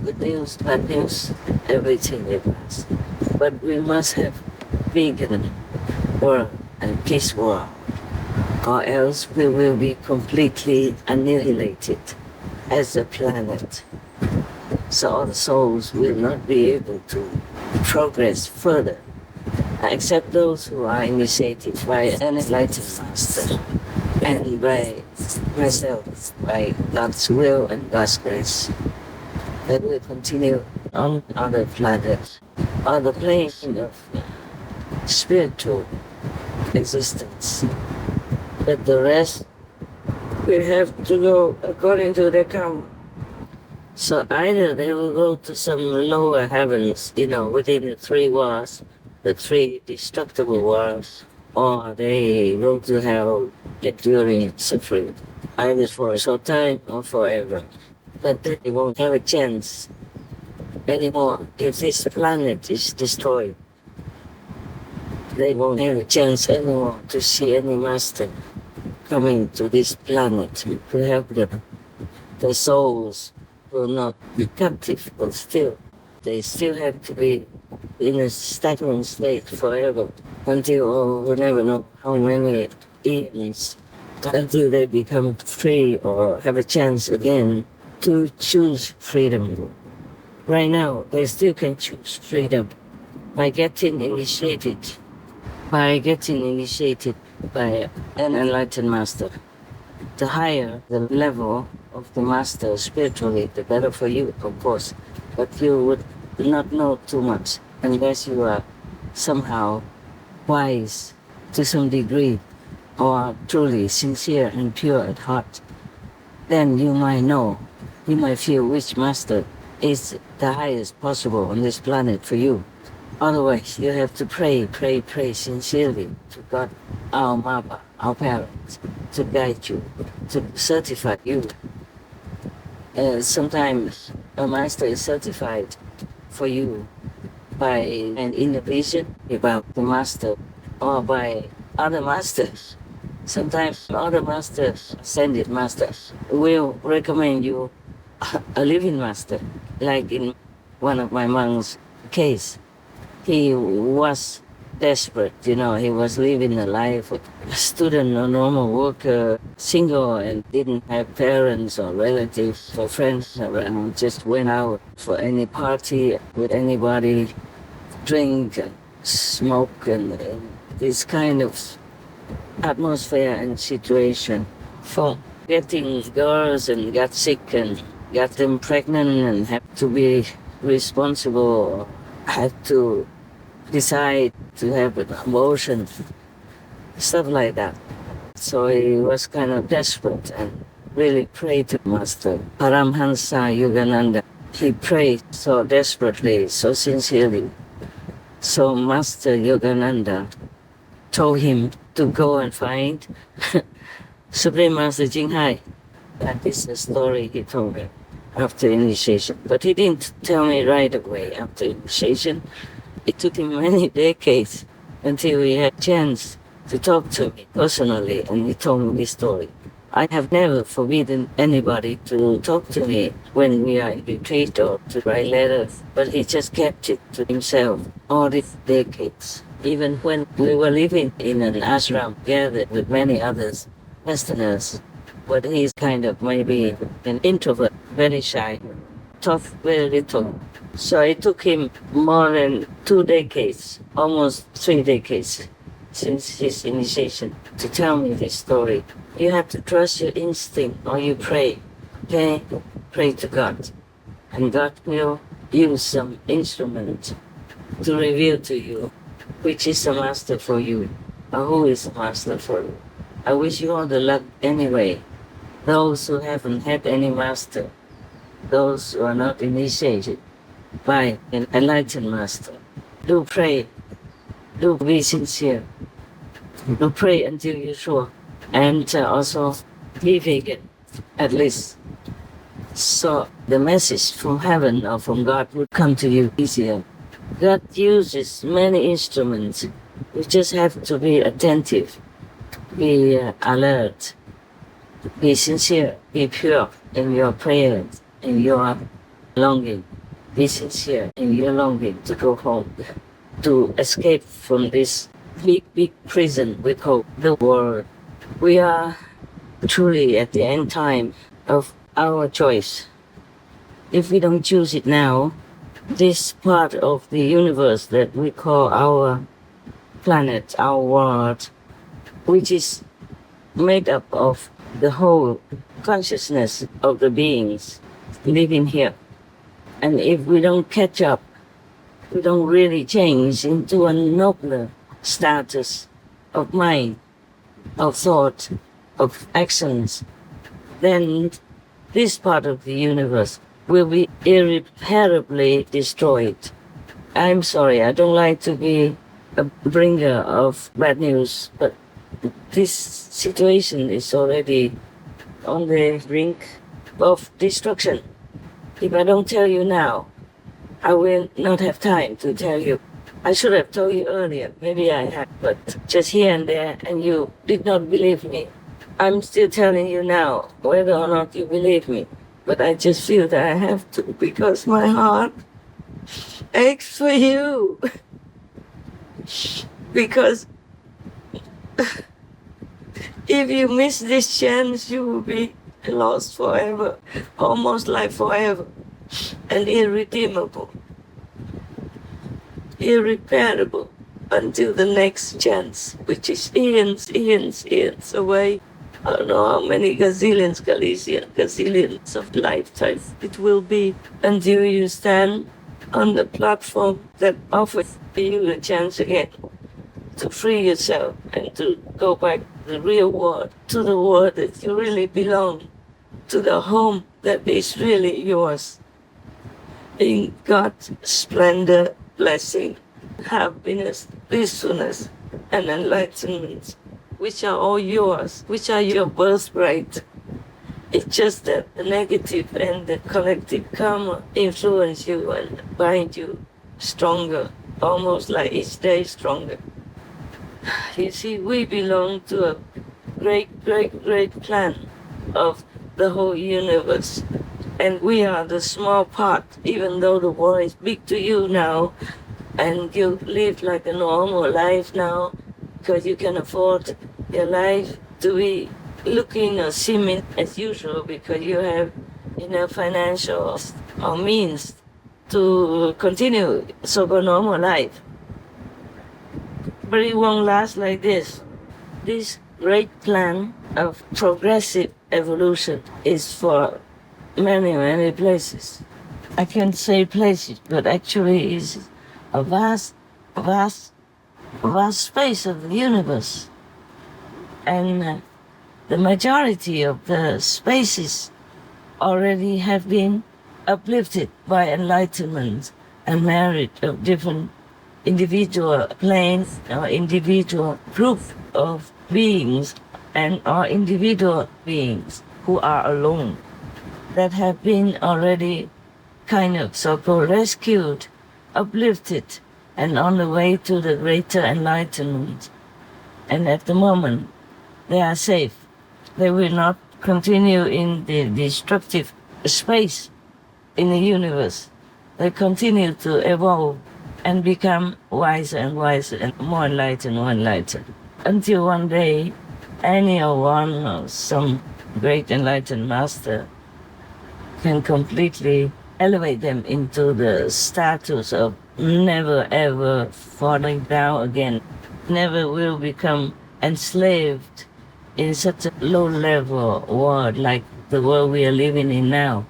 good news, bad news, everything they pass. But we must have vegan world and peace world, or else we will be completely annihilated as a planet. So all the souls will not be able to progress further, except those who are initiated by an enlightened master and by myself, by God's will and God's grace. That will continue on other planets, on the plane of spiritual existence. But the rest, we have to go according to their karma. So either they will go to some lower heavens, within the three worlds, the three destructible worlds, or they go to hell, enduring suffering, either for a short time or forever. But then they won't have a chance anymore. If this planet is destroyed, they won't have a chance anymore to see any master coming to this planet to help them. The souls will not be captive, but still, they still have to be in a stagnant state forever until we'll never know how many eons, until they become free or have a chance again to choose freedom. Right now, they still can choose freedom by getting initiated by an enlightened master. The higher the level of the master spiritually, the better for you, of course. But you would not know too much unless you are somehow wise to some degree or truly sincere and pure at heart. Then you might know, you might feel which master is the highest possible on this planet for you. Otherwise, you have to pray sincerely to God, our Mother, our parents, to guide you, to certify you. Sometimes a master is certified for you by an inner vision about the master or by other masters. Sometimes other masters, ascended masters, will recommend you a living master, like in one of my monks' case. He was desperate, he was living a life of a student or normal worker, single and didn't have parents or relatives or friends around, just went out for any party with anybody, drink and smoke and this kind of atmosphere and situation. For getting girls and got sick and got them pregnant and had to be responsible, had to decide to have an abortion, stuff like that. So he was kind of desperate and really prayed to Master Paramhansa Yogananda. He prayed so desperately, so sincerely. So Master Yogananda told him to go and find Supreme Master Ching. That is the story he told me after initiation. But he didn't tell me right away after initiation. It took him many decades until he had a chance to talk to me personally, and he told me this story. I have never forbidden anybody to talk to me when we are in retreat or to write letters, but he just kept it to himself all these decades. Even when we were living in an ashram gathered with many others, Westerners, but he's kind of maybe an introvert, very shy, talk very little. So it took him more than 2 decades, almost 3 decades since his initiation to tell me this story. You have to trust your instinct or you pray, okay? Pray to God. And God will use some instrument to reveal to you which is the master for you or who is the master for you. I wish you all the luck anyway. Those who haven't had any master, those who are not initiated by an enlightened master, do pray, do be sincere, do pray until you're sure, and also be vegan, at least. So the message from heaven or from God would come to you easier. God uses many instruments. You just have to be attentive, be alert, be sincere, be pure in your prayers, in your longing. Be sincere in your longing to go home, to escape from this big prison we call the world. We are truly at the end time of our choice. If we don't choose it now, this part of the universe that we call our planet, our world, which is made up of the whole consciousness of the beings living here. And if we don't catch up, we don't really change into a nobler status of mind, of thought, of actions, then this part of the universe will be irreparably destroyed. I'm sorry, I don't like to be a bringer of bad news, but this situation is already on the brink of destruction. If I don't tell you now, I will not have time to tell you. I should have told you earlier, maybe I had, but just here and there, and you did not believe me. I'm still telling you now, whether or not you believe me, but I just feel that I have to, because my heart aches for you. Because if you miss this chance, you will be lost forever, almost like forever, and irredeemable, irreparable, until the next chance, which is eons away. I don't know how many gazillions of lifetimes it will be until you stand on the platform that offers you a chance again to free yourself and to go back to the real world, to the world that you really belong, to the home that is really yours. In God's splendor, blessing, happiness, peacefulness, and enlightenment, which are all yours, which are your birthright. It's just that the negative and the collective karma influence you and bind you stronger, almost like each day stronger. You see, we belong to a great plan of the whole universe. And we are the small part, even though the world is big to you now, and you live like a normal life now, because you can afford your life to be looking or seeming as usual because you have enough financial or means to continue so-called normal life. But it won't last like this. This great plan of progressive evolution is for many places. I can't say places, but actually it's a vast space of the universe. And the majority of the spaces already have been uplifted by enlightenment and merit of different individual planes or individual group of beings and or individual beings who are alone that have been already kind of so-called rescued, uplifted, and on the way to the greater enlightenment. And at the moment, they are safe. They will not continue in the destructive space in the universe. They continue to evolve and become wiser and wiser and more enlightened, until one day any or one or some great enlightened master can completely elevate them into the status of never ever falling down again, never will become enslaved in such a low level world like the world we are living in now.